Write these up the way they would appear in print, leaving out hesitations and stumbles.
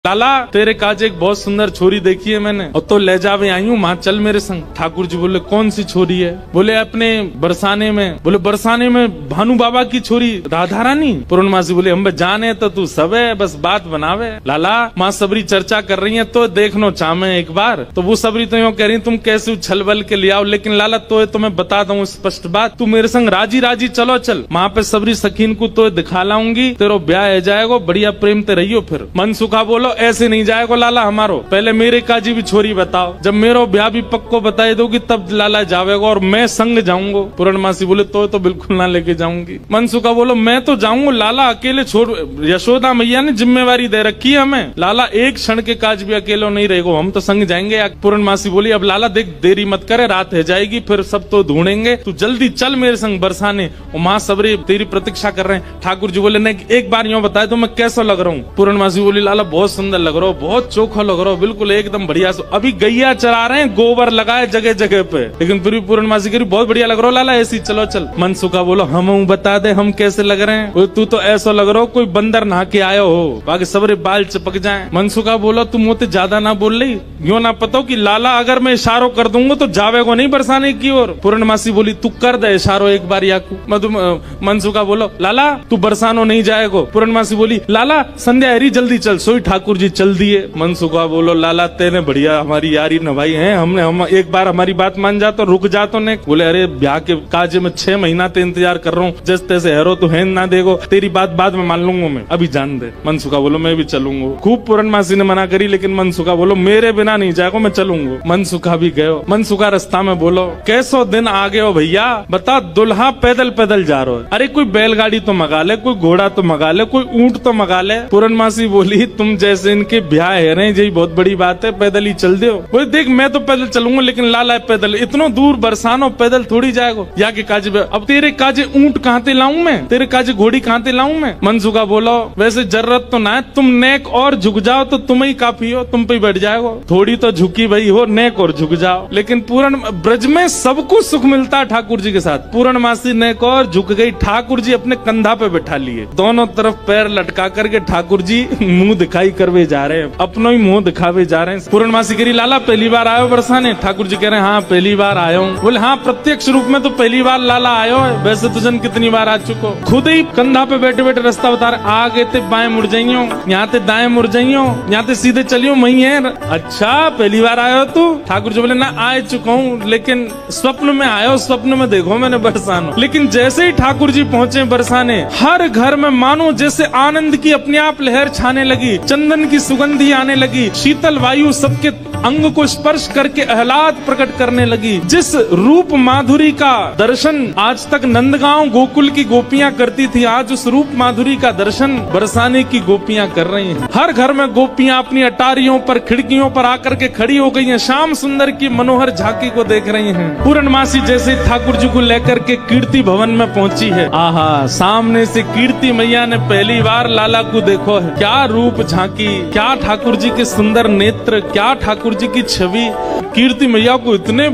लाला तेरे काज एक बहुत सुंदर छोरी देखी है मैंने और तो ले जावे आई हूँ माँ चल मेरे संग। ठाकुर जी बोले कौन सी छोरी है? बोले अपने बरसाने में। बोले बरसाने में भानु बाबा की छोरी राधा रानी? पूर्णमासी बोले हम जाने तो तू सब है बस बात बनावे। लाला माँ सबरी चर्चा कर रही है तो देखनो चाहे एक बार। तो वो सबरी तो यूँ कह रही तुम कैसे उछल बल के ले आओ, लेकिन लाला तो मैं बता दूं स्पष्ट बात, तू मेरे संग राजी राजी चलो चल। माँ पे सबरी सखीन को तो दिखा लाऊंगी, तेरो ब्याह है जाएगा, बढ़िया प्रेम ते रहियो। फिर मन सुखा बोलो ऐसे नहीं जाएगा लाला हमारो, पहले मेरे काजी भी छोरी बताओ, जब मेरो ब्याह भी पक्को बताई दोगी तब लाला जावेगा और मैं संग जाऊंगा। पूर्णमासी बोले तो बिल्कुल ना लेके जाऊंगी। मनसुखा बोलो मैं तो जाऊंगा लाला, अकेले छोड़, यशोदा मैया ने जिम्मेवारी दे रखी है हमें, लाला एक क्षण के काज भी अकेलो नहीं रहेगा, हम तो संग जाएंगे। पूर्णमासी बोली अब लाला देख देरी मत करे, रात है जाएगी फिर सब तो ढूंढेंगे, तू जल्दी चल मेरे संग बरसाने। और माँ सबरी तेरी प्रतीक्षा कर रहे हैं। ठाकुर जी बोले नहीं एक बार यूँ बताए तो मैं कैसा लग रहा हूँ? पूर्णमासी बोली लाला बहुत सुंदर लग रहा हो, बहुत चोखा लग रहा हो, बिल्कुल एकदम बढ़िया। अभी गैया चरा रहे हैं, गोबर लगाए जगह जगह पे, लेकिन फिर भी पूर्णमासी कह रही बहुत बढ़िया लग रहा हो लाला, ऐसी चलो चल। मनसुखा बोलो हम बता दे हम कैसे लग रहे हैं? तू तो ऐसा लग रहा हो कोई बंदर नहा के आयो हो, बाकी सबरे बाल चिपक जाए। मनसुखा बोलो तुम मुझे ज्यादा ना बोल रही, यो ना पता हो कि लाला अगर मैं इशारो कर दूंगा तो जावेगो नहीं बरसाने की ओर। पूर्णमासी बोली तू कर दे इशारो एक बार याकू। मनसुखा बोलो लाला तू बरसानो नहीं जाएगो। पूर्णमासी बोली लाला संध्या हरी जल्दी चल। सोई ठाकुर जी चल दिए। मनसुखा बोलो लाला तेने बढ़िया हमारी यारी नभाई है, हम एक बार हमारी बात मान जा तो रुक जा तो नहीं। बोले अरे ब्याह के काज में 6 महीना ते इंतजार कर रहा हूँ, जैसे तैसे हैरो तो है ना देगो, तेरी बात बाद में मान लूंगा मैं, अभी जान दे। मनसुखा बोलो मैं भी चलूंगा। खूब पूर्णमासी ने मना करी लेकिन मनसुखा बोलो मेरे बिना नहीं जाएगा, मैं चलूंगा। मनसुखा भी गयो। मनसुखा रास्ता में बोलो कैसो दिन आ गए हो भैया, बता दुल्हा पैदल पैदल जा रहा है, अरे कोई बैलगाड़ी तो मंगा ले, कोई घोड़ा तो मंगा ले, कोई ऊंट तो मंगा ले। पूर्णमासी बोली तुम जैसे इनके ब्याह है रहे यही बहुत बड़ी बात है, पैदल ही चल दो। बोले देख मैं तो पैदल चलूंगा लेकिन लाला पैदल इतना दूर बरसानो पैदल थोड़ी जाएगा। या के काजे अब तेरे काजे ऊंट कहाँ ते लाऊं मैं, तेरे काजे घोड़ी कहाँ ते लाऊं मैं? मनसुखा बोलो वैसे जरूरत तो ना है, तुम नेक और झुक जाओ तो तुम ही काफी हो, तुम पे बैठ जाएगा। थोड़ी तो झुकी भाई हो, नेक और झुक जाओ। लेकिन पूर्ण ब्रज में सबको सुख मिलता है ठाकुर जी के साथ। पूर्णमासी नेक और झुक गई, ठाकुर जी अपने कंधा पे बैठा लिए, दोनों तरफ पैर लटका करके ठाकुर जी मुंह दिखाई करवे जा रहे हैं, अपना ही मुंह दिखावे जा रहे हैं। पूर्णमासी कह रही लाला पहली बार आयो बरसाने? ठाकुर जी कह रहे हैं हाँ पहली बार आयो हूँ। बोले हाँ प्रत्यक्ष रूप में तो पहली बार लाला आयो है, वैसे तुझन कितनी बार आ चुको? खुद ही कंधा पे बैठे बैठे रास्ता बता रहे, आगे ते बाएं मुड़ जाइयो, यहाँ ते दाएं मुड़ जाइयो, यहाँ ते सीधे चलियो वही है। अच्छा पहली बार आयो तू? ठाकुर जी बोले ना आ चुका हूँ लेकिन स्वप्न में आयो, स्वप्न में देखो मैंने बरसानो। लेकिन जैसे ही ठाकुर जी पहुंचे बरसाने, हर घर में मानो जैसे आनंद की अपने आप लहर छाने लगी, चंदन की सुगंधी आने लगी, शीतल वायु सबके अंग को स्पर्श करके आह्लाद प्रकट करने लगी। जिस रूप माधुरी का दर्शन आज तक नंदगांव गोकुल की गोपियां करती थी, आज उस रूप माधुरी का दर्शन बरसाने की गोपियां कर रही हैं। हर घर में गोपियां अपनी अटारियों पर खिड़कियों पर आकर के खड़ी हो गई हैं, श्याम सुंदर की मनोहर झांकी को देख रही हैं। पूर्णमासी जैसे ठाकुर जी को लेकर के कीर्ति भवन में पहुंची है, आहा सामने से कीर्ति मैया ने पहली बार लाला को देखो है, क्या रूप झांकी, क्या ठाकुर जी के सुंदर नेत्र, क्या ठाकुर जी की छवि। कीर्ति मैया को इतने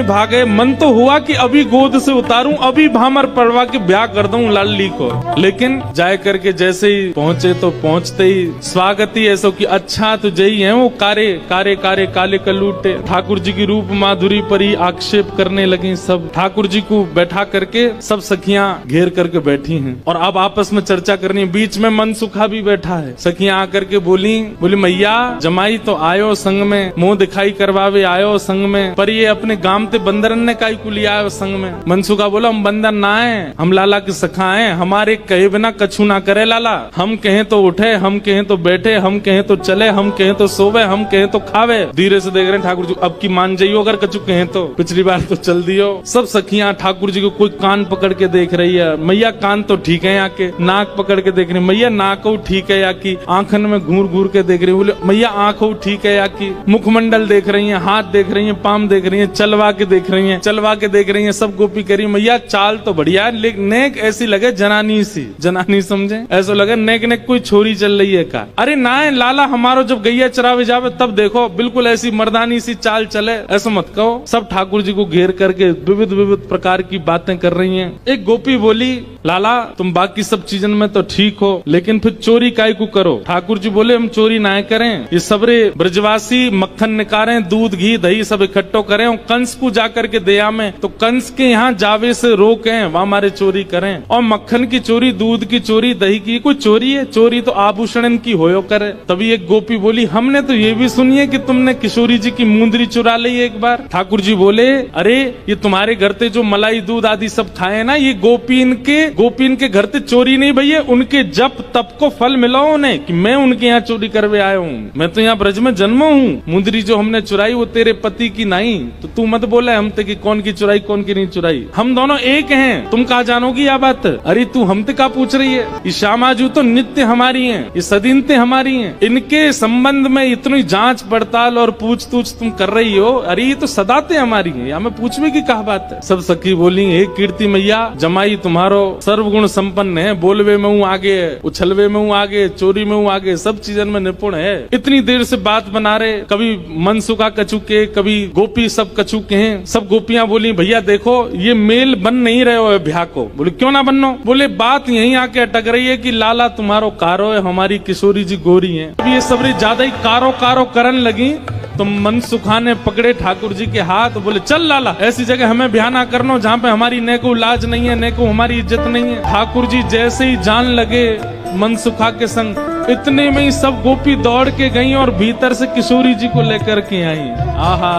भागे, मन तो हुआ कि अभी गोद से उतारूं, अभी भामर पड़वा के ब्याह कर दूं लाली को। लेकिन जाए करके जैसे ही पहुंचे तो पहुंचते ही स्वागत ही ऐसा कि अच्छा तो जही है वो कारे कारे कारे काले कलूटे। ठाकुर जी की रूप माधुरी पर ही आक्षेप करने लगी सब। ठाकुर जी को बैठा करके सब सखियां घेर करके बैठी हैं और अब आपस में चर्चा करनी है। बीच में मनसुखा भी बैठा है। सखियां आकर के बोली मैया जमाई तो आयो संग में, मुंह दिखाई करवावे आयो संग में, पर ये अपने गांव ते बंदरन ने काई को लिया आयो संग में। मनसुखा बोला हम बंदर ना है, हम लाला के सखा हैं, हमारे कहे बिना कछु ना करे लाला। हम कहें तो उठे, हम कहें तो बैठे, हम कहें तो चले, हम कहें तो सोवे, हम कहें तो खावे। धीरे से देख रहे हैं ठाकुर जी अब की मान जाइयो, अगर कछु कहें तो, पिछली बार तो चल दियो। सब सखियां ठाकुर जी को कोई कान पकड़ के देख रही है, मैया कान तो ठीक है, आके नाक पकड़ के देख रही, मैया नाक ठीक है या की, आंखन में घूर घूर के देख रही, बोले मैया आंख ठीक है या की। मुखमंडल देख रही हैं, हाथ देख रही हैं, पाम देख रही हैं, चलवा के देख रही हैं, चलवा के देख रही हैं, सब गोपी कह रही है मैया चाल तो बढ़िया है, लेकिन नेक ऐसी लगे जनानी सी, जनानी समझे, ऐसा लगे नेक नेक कोई छोरी चल रही है का। अरे ना लाला हमारो जब गैया चरावे जावे तब देखो बिल्कुल ऐसी मर्दानी सी चाल चले, ऐसा मत कहो। सब ठाकुर जी को घेर करके विविध विविध प्रकार की बातें कर रही हैं। एक गोपी बोली लाला तुम बाकी सब चीजन में तो ठीक हो, लेकिन फिर चोरी काय को करो। ठाकुर जी बोले हम चोरी ना करें, ये सबरे ब्रजवासी मक्खन निकालें, दूध घी दही सब इकट्ठो करें और कंस को जाकर के दया में, तो कंस के यहाँ जावे से रोकें, वहां हमारे चोरी करें। और मक्खन की चोरी, दूध की चोरी, दही की कोई चोरी है? चोरी तो आभूषण की होयो करे। तभी एक गोपी बोली हमने तो ये भी सुनी है कि तुमने किशोरी जी की मुंदरी चुरा ली एक बार। ठाकुर जी बोले अरे ये तुम्हारे घर पे जो मलाई दूध आदि सब खाए ना, ये गोपीन के घर से चोरी नहीं भैया, उनके जप तप को फल मिला उन्हें कि मैं उनके यहाँ चोरी करवे आया हूँ। मैं तो यहाँ ब्रज में जन्मा हूँ। मुंदरी जो हमने चुराई वो तेरे पति की नहीं, तो तू मत बोला हमते कि कौन की चुराई कौन की नहीं चुराई, हम दोनों एक हैं। तुम कहा जानोगी यह बात? अरे तू हमते का पूछ रही है? ये श्यामाजू तो नित्य हमारी है, ये सदीनते हमारी है, इनके संबंध में इतनी जांच पड़ताल और पूछ तूछ तुम कर रही हो? अरे ये तो सदाते हमारी है, हमें पूछने की कहा बात है। सब सखी बोली हे कीर्ति मैया जमाई तुम्हारो सर्वगुण संपन्न है, बोलवे में हूँ आगे, उछलवे में हूँ आगे, चोरी में हूँ आगे, सब चीजन में निपुण है। इतनी देर से बात बना रहे, कभी मनसुखा कछु के, कभी गोपी सब कछु के हैं। सब गोपियां बोली भैया देखो ये मेल बन नहीं रहे हो ब्याह को। बोले क्यों ना बननो? बोले बात यहीं आके अटक रही है कि लाला तुम्हारो कारो है, हमारी किशोरी जी गोरी है। अब ये सबरी ज्यादा ही कारो कारो करन लगी तो मनसुखा ने पकड़े ठाकुर जी के हाथ, बोले चल लाला ऐसी जगह हमें ब्याह ना करनो जहाँ पे हमारी ने को लाज नहीं है, ने को हमारी इज्जत नहीं है। ठाकुर जी जैसे ही जान लगे मनसुखा के संग, इतने में ही सब गोपी दौड़ के गई और भीतर से किशोरी जी को लेकर के आई। आहा,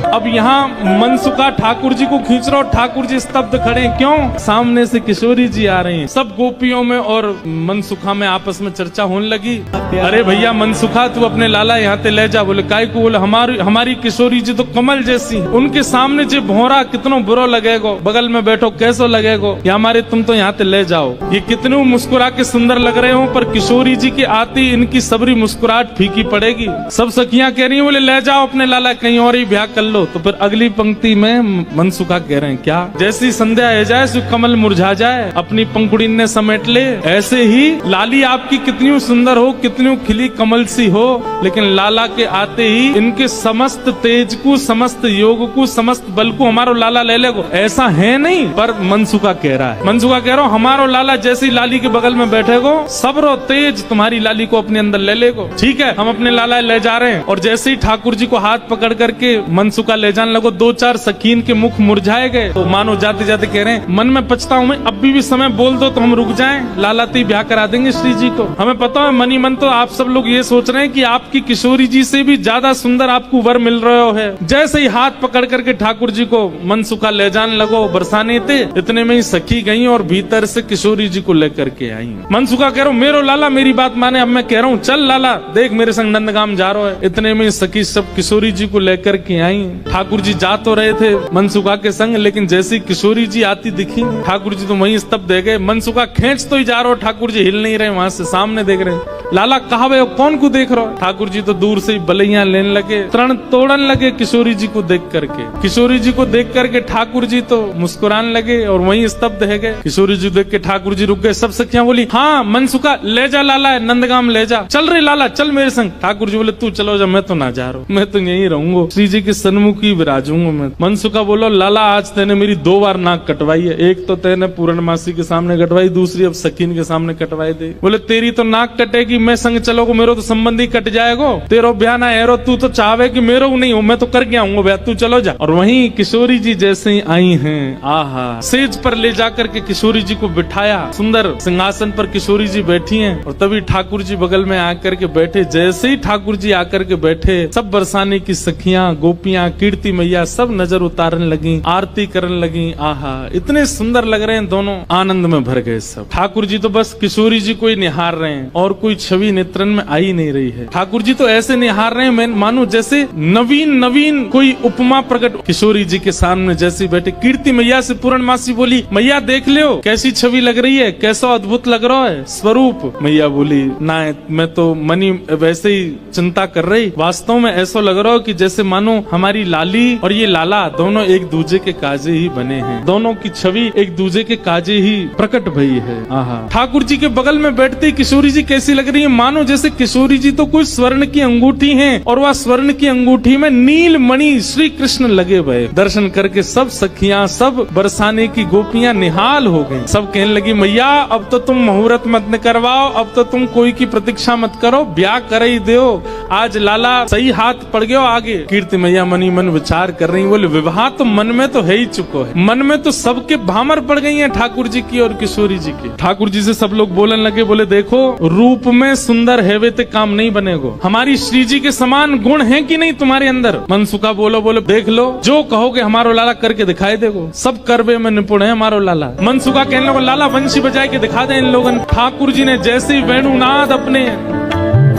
अब यहाँ मनसुखा ठाकुर जी को खींच रहा, ठाकुर जी स्तब्ध खड़े, क्यों? सामने से किशोरी जी आ रही हैं। सब गोपियों में और मनसुखा में आपस में चर्चा होने लगी। अरे भैया मनसुखा तू अपने लाला यहाँ ते ले जा। बोले काय को? बोले हमारी किशोरी जी तो कमल जैसी, उनके सामने जो भोरा कितनो बुरा लगेगो, बगल में बैठो कैसो लगेगो, या हमारे तुम तो यहाँ ते ले जाओ। ये कितने मुस्कुरा के सुंदर लग रहे हो, पर किशोरी जी के आती इनकी सबरी मुस्कुराहट फीकी पड़ेगी। सब सखियां कह रही हैं बोले ले जाओ अपने लाला कहीं और ही ब्याह कर लो। तो फिर अगली पंक्ति में मनसुखा कह रहे हैं क्या? जैसी संध्या है जाए सो कमल मुरझा जाए, अपनी पंखुड़ी ने समेट ले, ऐसे ही लाली आपकी कितनी सुंदर हो, कितनी खिली कमल सी हो, लेकिन लाला के आते ही इनके समस्त तेज को, समस्त योग को, समस्त बल को हमारो लाला ले लेगो, ऐसा है नहीं। पर मनसुखा कह रहा है, मनसुखा कह रहा हूँ हमारो लाला जैसी लाली के बगल में बैठेगो, सबरो तेज तुम्हारी लाली को अपने अंदर ले लेगो। ठीक है हम अपने लाला ले जा रहे हैं। और जैसे ही ठाकुर जी को हाथ पकड़ करके मनसुखा ले जाने लगो, दो चार सखीन के मुख मुरझाए गए। तो मानो जाते जाते कह रहे हैं मन में पछताऊं मैं, अब भी समय बोल दो तो हम रुक जाएं, लाला ती ब्याह करा देंगे श्री जी को। हमें पता है मनी मन तो आप सब लोग ये सोच रहे हैं कि आपकी किशोरी जी से भी ज्यादा सुंदर आपको वर मिल रहा है। जैसे ही हाथ पकड़ करके ठाकुर जी को मनसुखा ले जाने लगो बरसाने थे, इतने में ही सखी गई और भीतर से किशोरी जी को लेकर के आई। मनसुखा कह रहा हूँ मेरो लाला मेरी बात माने, अब मैं कह रहा हूँ चल लाला देख मेरे संग नंदगाम जा रहा है। इतने में सखी सब किशोरी जी को लेकर के आई। ठाकुर जी जा तो रहे थे मनसुखा के संग, लेकिन जैसी किशोरी जी आती दिखी ठाकुर जी तो वहीं स्तब्ध रह गए। मनसुखा खींच तो ही जा रहा हो, ठाकुर जी हिल नहीं रहे, वहां से सामने देख रहे। लाला कहा वे कौन को देख रहा हो? ठाकुर जी तो दूर से ही बलैया लेने लगे, तरण तोड़न लगे किशोरी जी को देख करके। किशोरी जी को देख करके ठाकुर जी तो मुस्कुराने लगे और वहीं स्तब्ध रह गए। किशोरी जी देख के ठाकुर जी रुक गए। सब सखियां बोली हाँ मनसुखा ले जा लाला नंदगाम ले जा, चल रे लाला चल मेरे संग। ठाकुर जी बोले तू चलो जा, मैं तो ना जा रहा हूँ, मैं तो यहीं रहूंगा, श्री जी के सन्मुख ही विराजूंगा मैं। मनसुखा बोलो लाला आज तेने मेरी 2 बार नाक कटवाई है, एक तो तेने पूर्णमासी के सामने कटवाई, दूसरी अब सकीन के सामने कटवाई दे। बोले तेरी तो नाक कटेगी, मैं संग चलोगो, मेरो तो संबंधी कट जाएगो, तेरो ब्याह ना है, तू तो चाहे कि मेरो नहीं हो, मैं तो करके आऊंगा ब्याह, तू चलो जा। और वहीं किशोरी जी जैसे ही आई हैं, आहा सेज पर ले जाकर के किशोरी जी को बिठाया, सुंदर सिंहासन पर किशोरी जी बैठी हैं। और तभी ठाकुर जी बगल में आकर के बैठे। जैसे ही ठाकुर जी आकर के बैठे, सब बरसाने की सखियां गोपियां कीर्ति मैया सब नजर उतारने लगी, आरती करने लगी। आहा इतने सुंदर लग रहे हैं दोनों, आनंद में भर गए सब। ठाकुर जी तो बस किशोरी जी को ही निहार रहे हैं और कोई छवि नेत्रन में आ ही नहीं रही है। ठाकुर जी तो ऐसे निहार रहे हैं मानो जैसे नवीन नवीन कोई उपमा प्रकट। किशोरी जी के सामने जैसे बैठे, कीर्ति मैया से पूर्णमासी बोली, मैया देख लो कैसी छवि लग रही है, कैसा अद्भुत लग रहा है स्वरूप। मैया बोली, ना मैं तो मनी वैसे ही चिंता कर रही, वास्तव में ऐसा लग रहा हो कि जैसे मानो हमारी लाली और ये लाला दोनों एक दूजे के काजे ही बने हैं, दोनों की छवि एक दूजे के काजे ही प्रकट भई है। आहा। ठाकुर जी के बगल में बैठते किशोरी जी कैसी लग रही है, मानो जैसे किशोरी जी तो कोई स्वर्ण की अंगूठी है और वह स्वर्ण की अंगूठी में नील मणि श्री कृष्ण लगे हुए। दर्शन करके सब सखियां, सब बरसाने की गोपियां निहाल हो गई। सब कहने लगी, मैया अब तो तुम मुहूर्त मत करवाओ, अब तो तुम कोई की प्रतीक्षा मत करो, ब्याह कर ही दो, आज लाला सही हाथ पड़ गयो आगे। कीर्ति मैया मनी मन विचार कर रही, बोले विवाह तो मन में तो है ही चुको है, मन में तो सबके भामर पड़ गई है ठाकुर जी की और किशोरी जी की। ठाकुर जी से सब लोग बोलने लगे, बोले देखो रूप में सुंदर है वे ते काम नहीं बनेगो, हमारी श्री जी के समान गुण है कि नहीं तुम्हारे अंदर। मनसुखा बोलो देख लो, जो कहोगे हमारो लाला करके दिखाई देगो, सब करवे में निपुण है हमारो लाला। मनसुखा कहने लगा, लाला वंशी बजाए के दिखा दे इन लोगन। ठाकुर जी ने जैसे ही वेणुनाद अपने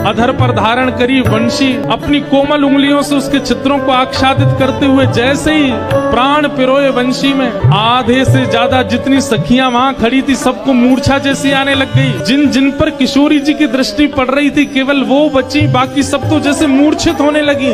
अधर पर धारण करी, वंशी अपनी कोमल उंगलियों से उसके चित्रों को आच्छादित करते हुए जैसे ही प्राण पिरोए वंशी में, आधे से ज्यादा जितनी सखियां वहां खड़ी थी सबको मूर्छा जैसी आने लग गई। जिन जिन पर किशोरी जी की दृष्टि पड़ रही थी केवल वो बची, बाकी सब तो जैसे मूर्छित होने लगी।